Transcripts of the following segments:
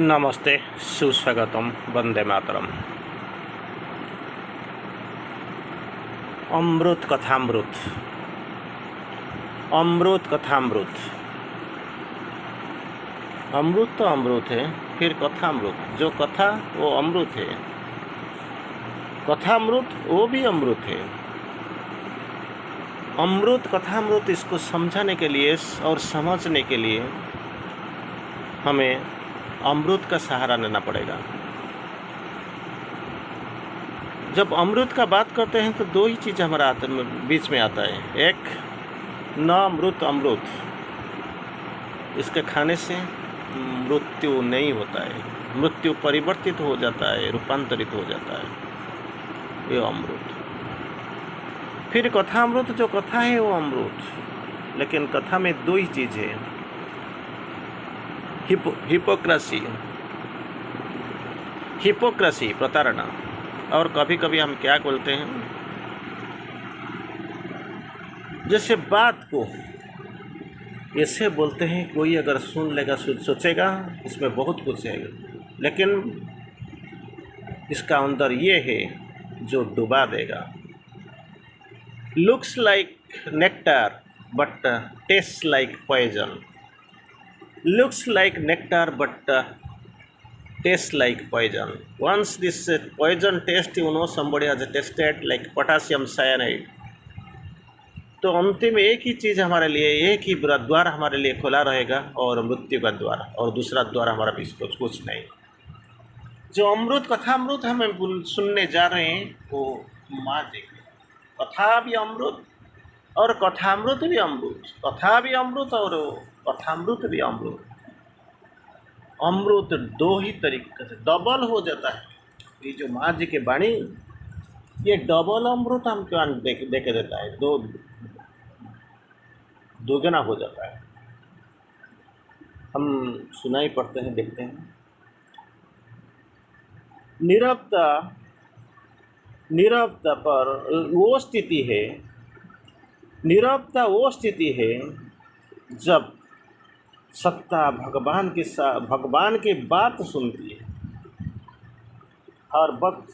नमस्ते, सुस्वागतम, वंदे मातरम। अमृत कथामृत, अमृत कथामृत। अमृत तो अमृत है, फिर कथामृत। जो कथा वो अमृत है, कथामृत वो भी अमृत है। अमृत कथामृत, इसको समझाने के लिए और समझने के लिए हमें अमृत का सहारा लेना पड़ेगा। जब अमृत का बात करते हैं तो दो ही चीज़ हमारा बीच में आता है। एक, न अमृत अमृत, इसके खाने से मृत्यु नहीं होता है, मृत्यु परिवर्तित हो जाता है, रूपांतरित हो जाता है, ये अमृत। फिर कथा अमृत, जो कथा है वो अमृत। लेकिन कथा में दो ही चीज़ है, हिपोक्रेसी, प्रताड़ना। और कभी कभी हम क्या बोलते हैं, जैसे बात को ऐसे बोलते हैं, कोई अगर सुन लेगा सोचेगा इसमें बहुत कुछ है, लेकिन इसका अंदर ये है जो डुबा देगा। Looks like nectar but taste like poison. Looks like nectar but tastes like poison. Once this poison taste, somebody has tasted like potassium cyanide. तो अंतिम एक ही चीज़ हमारे लिए, एक ही द्वार हमारे लिए खुला रहेगा, और मृत्यु का द्वार, और दूसरा द्वार हमारा भी कुछ नहीं। जो अमृत कथामृत हमें सुनने जा रहे हैं वो माँ जी की कथा भी अमृत और कथामृत भी अमृत, कथा भी अमृत और कथामृत भी अमृत। अमृत दो ही तरीके से डबल हो जाता है। ये जो माँ जी की वाणी, ये डबल अमृत हमको दे के देता है, दोगुना हो जाता है। हम सुनाई पढ़ते हैं, देखते हैं। नीरवता, नीरवता पर वो स्थिति है, नीरवता वो स्थिति है जब सत्ता भगवान की बात सुनती है। हर वक्त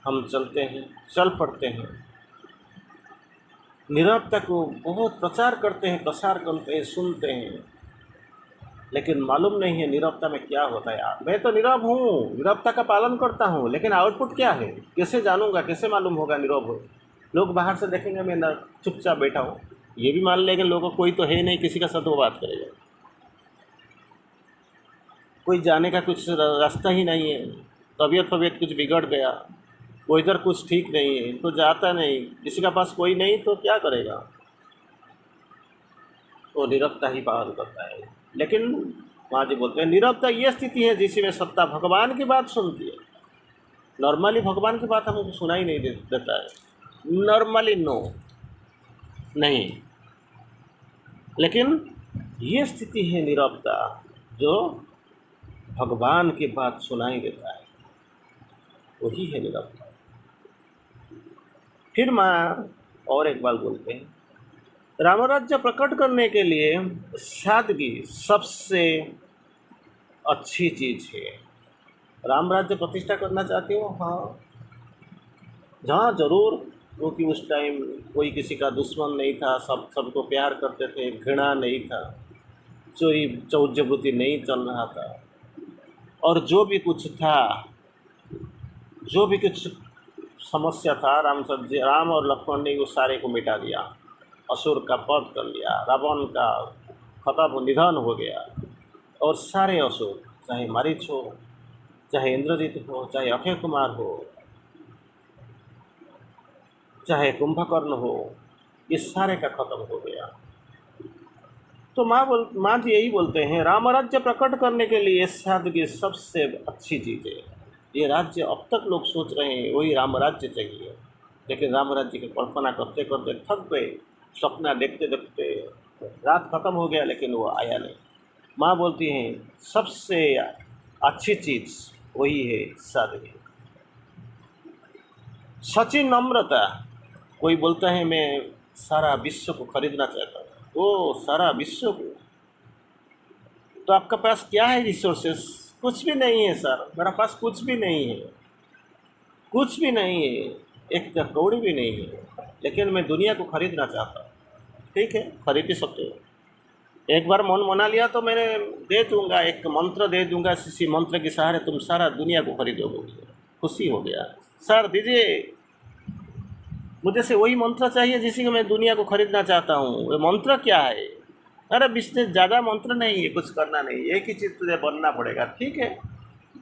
हम चलते हैं, चल पड़ते हैं, नीरवता को बहुत प्रचार करते हैं, प्रसार करते हैं, सुनते हैं, लेकिन मालूम नहीं है नीरवता में क्या होता है। यार मैं तो नीरव हूँ, नीरवता का पालन करता हूँ, लेकिन आउटपुट क्या है, कैसे जानूँगा, कैसे मालूम होगा नीरव हो? लोग बाहर से देखेंगे मैं चुपचाप बैठा हूँ, ये भी मान लेंगे लोगों को कोई तो है नहीं, किसी का साथ वो बात करेगा। कोई जाने का कुछ रास्ता ही नहीं है, तबीयत कुछ बिगड़ गया, वो इधर कुछ ठीक नहीं है तो जाता नहीं, किसी का पास कोई नहीं तो क्या करेगा, तो नीरवता ही पालन करता है। लेकिन माँ जी बोलते हैं नीरवता ये स्थिति है जिसमें सत्ता भगवान की बात सुनती है। नॉर्मली भगवान की बात हमको सुनाई नहीं देता है, नॉर्मली नो नहीं, लेकिन ये स्थिति है नीरवता जो भगवान की बात सुनाई देता है, वही है नीरवता। फिर माँ और एक बार बोलते हैं, रामराज्य प्रकट करने के लिए सादगी सबसे अच्छी चीज़ है। राम राज्य प्रतिष्ठा करना चाहते हो? हाँ, जहाँ जरूर, क्योंकि उस टाइम कोई किसी का दुश्मन नहीं था, सबको प्यार करते थे, घृणा नहीं था, चोरी चौर्जवृत्ति नहीं चल रहा था, और जो भी कुछ था, जो भी कुछ समस्या था, राम और लक्ष्मण ने उस सारे को मिटा दिया, असुर का वध कर लिया, रावण का निधन हो गया, और सारे असुर, चाहे मारीच हो, चाहे इंद्रजीत हो, चाहे अक्षय कुमार हो, चाहे हो, ये सारे का खत्म हो गया। तो माँ जी यही बोलते हैं, राम राज्य प्रकट करने के लिए सादगी सबसे अच्छी चीज़ है। ये राज्य अब तक लोग सोच रहे हैं वही राम राज्य चाहिए, लेकिन राम राज्य की कल्पना करते करते थक गए, सपना देखते देखते रात खत्म हो गया, लेकिन वो आया नहीं। माँ बोलती हैं सबसे अच्छी चीज़ वही है सादगी, सच्ची नम्रता। कोई बोलता है मैं सारा विश्व को खरीदना चाहता हूँ, वो सारा विश्व को, तो आपका पास क्या है रिसोर्सेस, कुछ भी नहीं है सर, मेरा पास कुछ भी नहीं है, कुछ भी नहीं है, एक कौड़ी भी नहीं है, लेकिन मैं दुनिया को खरीदना चाहता हूँ। ठीक है, खरीद ही सकते हो। एक बार मन मना लिया तो मैंने दे दूंगा, एक मंत्र दे दूंगा, इसी मंत्र के सहारे तुम सारा दुनिया को खरीदोगे। खुशी हो गया, सर दीजिए, मुझे से वही मंत्र चाहिए जिसी को मैं दुनिया को खरीदना चाहता हूँ। वो मंत्र क्या है? अरे बिजनेस ज़्यादा मंत्र नहीं है, कुछ करना नहीं, एक ही चीज़ तुझे बनना पड़ेगा। ठीक है,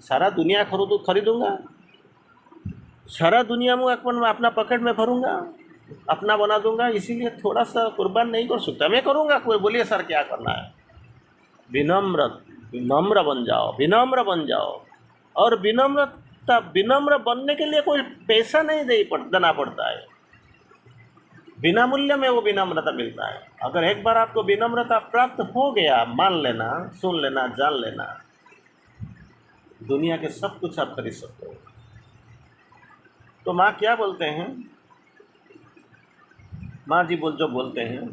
सारा दुनिया खरीदूंगा, सारा दुनिया में अपन अपना पॉकेट में भरूंगा, अपना बना दूंगा, इसीलिए थोड़ा सा कुर्बान नहीं कर सकता। मैं करूंगा, कोई बोलिए सर क्या करना है? विनम्र, विनम्र बन जाओ, विनम्र बन जाओ। और विनम्र बनने के लिए कोई पैसा नहीं देना पड़ता है, बिना मूल्य में वो विनम्रता मिलता है। अगर एक बार आपको विनम्रता प्राप्त हो गया, मान लेना, सुन लेना, जान लेना, दुनिया के सब कुछ आप खरीद सकते हो। तो माँ क्या बोलते हैं, माँ जी जो बोलते हैं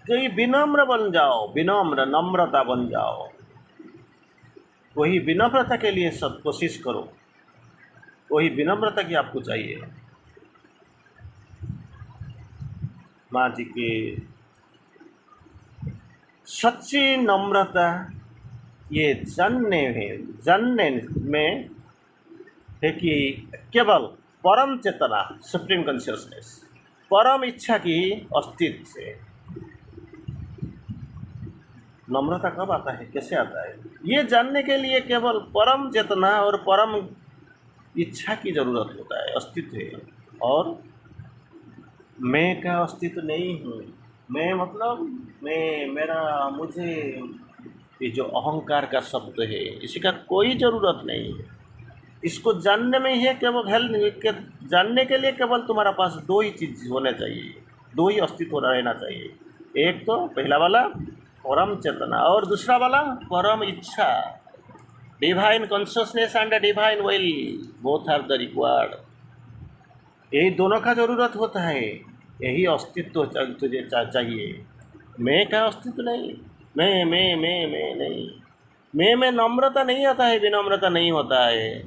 कि विनम्र बन जाओ, विनम्र, नम्रता बन जाओ। वही विनम्रता के लिए सब कोशिश करो, वही विनम्रता की आपको चाहिए। माँ जी की सच्ची नम्रता ये जानने में है कि केवल परम चेतना, सुप्रीम कॉन्शियसनेस, परम इच्छा की अस्तित्व से नम्रता कब आता है, कैसे आता है, ये जानने के लिए केवल परम चेतना और परम इच्छा की जरूरत होता है, अस्तित्व है। और मैं का अस्तित्व नहीं हूँ। मैं मतलब मैं, मेरा, मुझे, ये जो अहंकार का शब्द है इसी का कोई ज़रूरत नहीं है। इसको जानने में ही है, केवल जानने के लिए केवल तुम्हारा पास दो ही चीज़ होने चाहिए, दो ही अस्तित्व रहना चाहिए। एक तो पहला वाला परम चेतना, और दूसरा वाला परम इच्छा, divine consciousness and divine will, both are the required. यही दोनों का ज़रूरत होता है, यही अस्तित्व तुझे चाहिए। मैं का अस्तित्व नहीं, मैं नहीं, मैं में नम्रता नहीं आता है, विनम्रता नहीं होता है।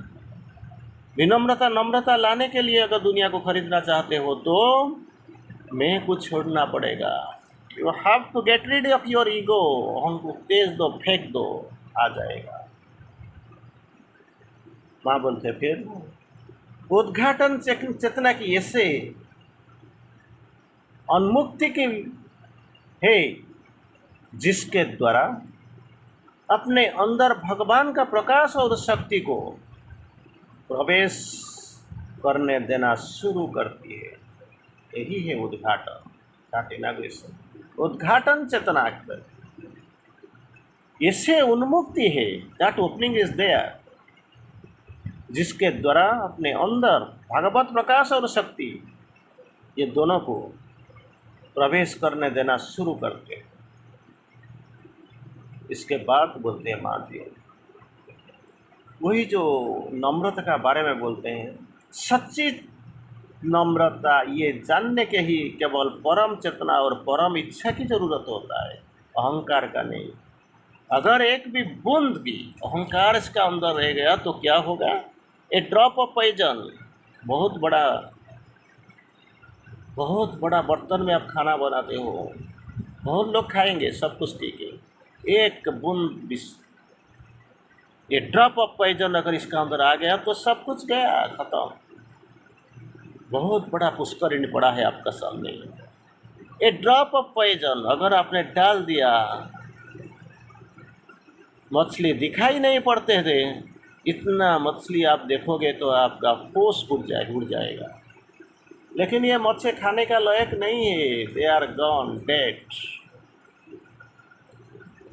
विनम्रता नम्रता लाने के लिए अगर दुनिया को खरीदना चाहते हो तो मैं को छोड़ना पड़ेगा। You have to get rid of your ego. हमको तेज दो, फेंक दो, आ जाएगा। माँ बोलते फिर उद्घाटन चेतना की ऐसे उन्मुक्ति की है जिसके द्वारा अपने अंदर भगवान का प्रकाश और शक्ति को प्रवेश करने देना शुरू करती है। यही है उद्घाटन, दैट इनॉग्रेशन। उद्घाटन चेतना इससे उन्मुक्ति है, दैट ओपनिंग इज देयर, जिसके द्वारा अपने अंदर भगवत प्रकाश और शक्ति, ये दोनों को प्रवेश करने देना शुरू करते हैं। इसके बाद बोलते हैं माँ जी, वही जो नम्रता का बारे में बोलते हैं, सच्ची नम्रता ये जानने के ही केवल परम चेतना और परम इच्छा की जरूरत होता है, अहंकार का नहीं। अगर एक भी बूंद भी अहंकार इसका अंदर रह गया तो क्या होगा? ए ड्रॉप ऑफ पॉइजन, बहुत बड़ा बर्तन में आप खाना बनाते हो, बहुत लोग खाएंगे, सब कुछ ठीक है, एक बूंद विष, ये ड्रॉप ऑफ पॉइजन अगर इसका अंदर आ गया तो सब कुछ गया, खत्म। बहुत बड़ा पुष्करिणी पड़ा है आपका सामने, ए ड्रॉप ऑफ पॉइजन अगर आपने डाल दिया, मछली दिखाई नहीं पड़ते थे, इतना मछली आप देखोगे तो आपका होश उड़ जाएगा। लेकिन ये मछली खाने का लायक नहीं है, दे आर गॉन डेड।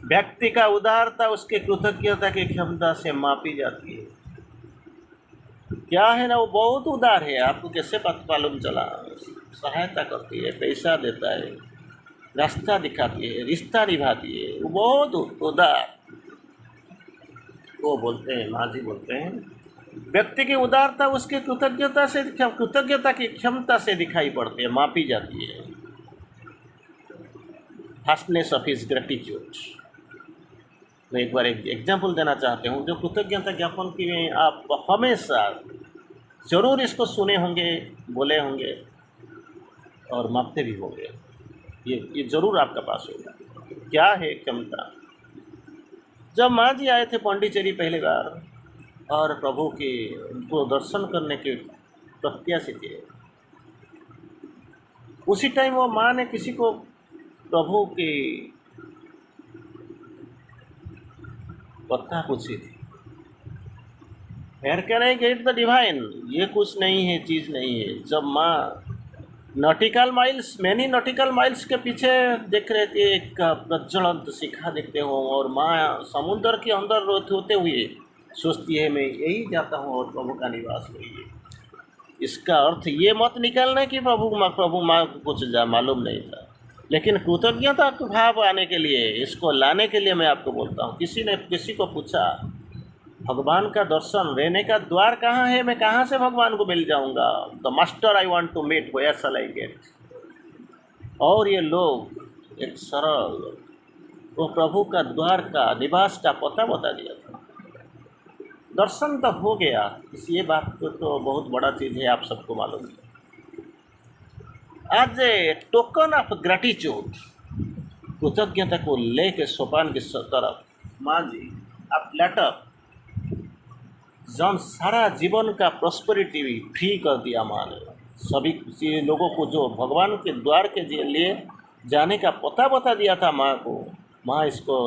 व्यक्ति का उदारता उसके कृतज्ञता की क्षमता से मापी जाती है। क्या है ना, वो बहुत उदार है, आपको कैसे मालूम चला? सहायता करती है, पैसा देता है, रास्ता दिखाती है, रिश्ता निभाती है, वो बहुत उदार। वो बोलते हैं, माँ जी बोलते हैं, व्यक्ति की उदारता उसकी कृतज्ञता की क्षमता से दिखाई पड़ती है, मापी जाती है। Fastness of his gratitude. मैं एक बार एक एग्जाम्पल देना चाहते हूँ। जो कृतज्ञता ज्ञापन की आप हमेशा ज़रूर इसको सुने होंगे, बोले होंगे और मापते भी होंगे। ये ज़रूर आपके पास होगा। क्या है क्षमता? जब माँ जी आए थे पौंडीचेरी पहली बार और प्रभु की उनको दर्शन करने के प्रत्याशी थे, उसी टाइम वो माँ ने किसी को प्रभु की कथा पूछी थी, where can I get the divine? ये कुछ नहीं है, चीज़ नहीं है। जब माँ मैनी नॉटिकल माइल्स के पीछे देख रहे थे, एक प्रज्वलित शिखा देखते हो, और माँ समुद्र के अंदर होते हुए सोचती है मैं यही जाता हूँ और प्रभु का निवास वही है। इसका अर्थ ये मत निकालना कि प्रभु माँ को कुछ मालूम नहीं था, लेकिन कृतज्ञता का भाव आने के लिए, इसको लाने के लिए मैं आपको बोलता हूँ। किसी ने किसी को पूछा भगवान का दर्शन रहने का द्वार कहाँ है, मैं कहाँ से भगवान को मिल जाऊँगा? The master I want to meet, where shall I get? और ये लोग एक सरल वो प्रभु का द्वार का निवास का पता बता दिया था। दर्शन तो हो गया, इस ये बात तो बहुत बड़ा चीज़ है, आप सबको मालूम है। आज टोकन ऑफ ग्रेटिट्यूड, कृतज्ञता को लेके सोपान की तरफ माँ जी आप लेटर जन सारा जीवन का प्रॉस्पेरिटी फ्री कर दिया माँ ने। सभी लोगों को जो भगवान के द्वार के लिए जाने का पता बता दिया था माँ को, माँ इसको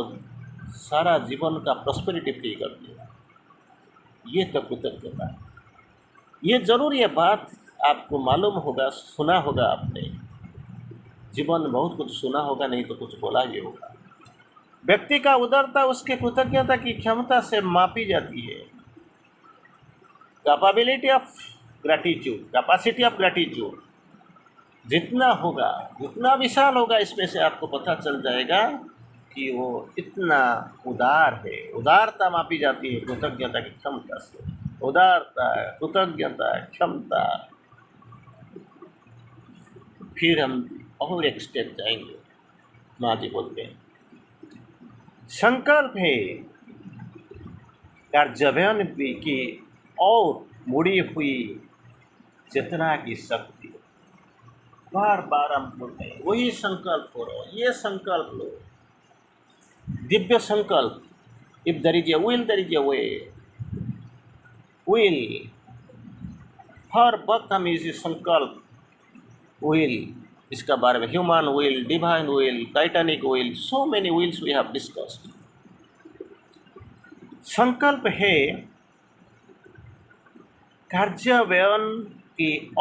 सारा जीवन का प्रॉस्पेरिटी फ्री कर दिया। ये तो कृतज्ञता है। ये ज़रूर ये बात आपको मालूम होगा, सुना होगा आपने, जीवन में बहुत कुछ सुना होगा, नहीं तो कुछ बोला ही होगा। व्यक्ति का उदारता उसके कृतज्ञता की क्षमता से मापी जाती है। कैपेसिटी ऑफ ग्रेटिट्यूड जितना होगा, जितना विशाल होगा, इसमें से आपको पता चल जाएगा कि वो इतना उदार है। उदारता मापी जाती है कृतज्ञता की क्षमता से। उदारता, कृतज्ञता, क्षमता। फिर हम और एक स्टेप जाएंगे। माँ जी बोलते हैं संकल्प है कार्यान्वयन की और मुड़ी हुई चेतना की शक्ति। बार बार हम बोलते हैं वही संकल्प करो, ये संकल्प लो, दिव्य संकल्प। If there is a will there is a way. Will हर वक्त हम इसी संकल्प विल, इसका बारे में human will, divine will, titanic will, so many wills we have discussed. संकल्प है कार्यान्वयन की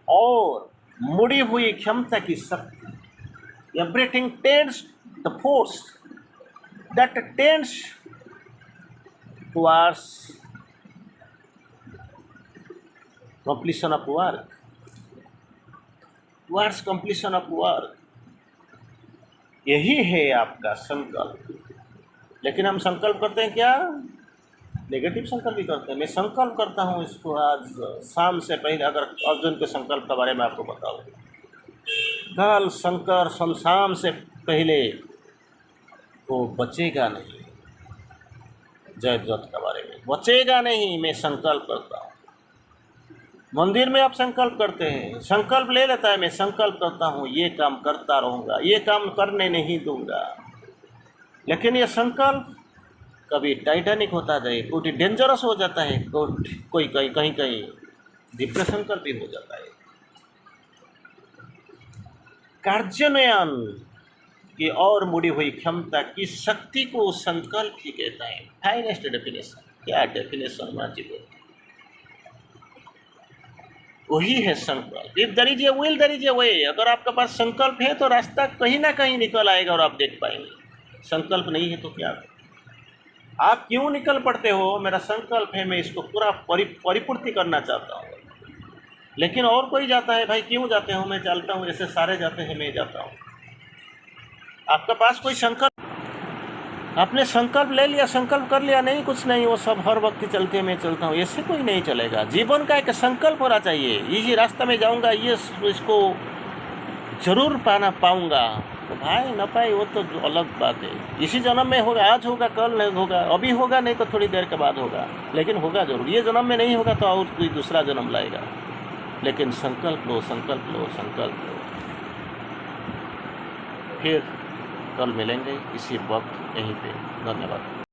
और मुड़ी हुई क्षमता की शक्ति। Everything tends the force that tends towards completion of work, towards completion of work। यही है आपका संकल्प। लेकिन हम संकल्प करते हैं क्या? नेगेटिव संकल्प भी करते हैं। मैं संकल्प करता हूँ इसको आज शाम से पहले, अगर अर्जुन के संकल्प के बारे में आपको बताऊँ, कल शंकर शाम से पहले वो बचेगा नहीं। जयद्रथ के बारे में बचेगा नहीं, मैं संकल्प करता हूँ। मंदिर में आप संकल्प करते हैं, संकल्प ले लेता है, मैं संकल्प करता हूँ ये काम करता रहूँगा, ये काम करने नहीं दूंगा। लेकिन ये संकल्प कभी टाइटैनिक होता जाए, कोई डेंजरस हो जाता है, कोई कहीं डिप्रेशन कर भी हो जाता है। कार्यान्वयन की और मुड़ी हुई क्षमता की शक्ति को संकल्प ही कहता है। Finest definition. क्या डेफिनेशन मान जी? वही है संकल्प। If there is a will there is a way. अगर आपके पास संकल्प है तो रास्ता कहीं ना कहीं निकल आएगा और आप देख पाएंगे। संकल्प नहीं है तो क्या? आप क्यों निकल पड़ते हो? मेरा संकल्प है, मैं इसको पूरा परिपूर्ति करना चाहता हूँ। लेकिन और कोई जाता है, भाई क्यों जाते हो? मैं चलता हूँ, जैसे सारे जाते हैं मैं जाता हूँ। आपके पास कोई संकल्प, आपने संकल्प ले लिया, संकल्प कर लिया, नहीं कुछ नहीं, वो सब हर वक्त चलते मैं चलता हूँ, ऐसे कोई नहीं चलेगा। जीवन का एक संकल्प होना चाहिए। इसी रास्ता में जाऊँगा, ये इसको जरूर पाऊँगा, तो भाई न पाए वो तो अलग बात है। इसी जन्म में होगा, आज होगा कल नहीं होगा, अभी होगा नहीं तो थोड़ी देर के बाद होगा, लेकिन होगा जरूर। ये जन्म में नहीं होगा तो और कोई दूसरा जन्म लाएगा, लेकिन संकल्प लो, संकल्प लो, संकल्प लो। फिर कल मिलेंगे इसी वक्त यहीं पे। धन्यवाद।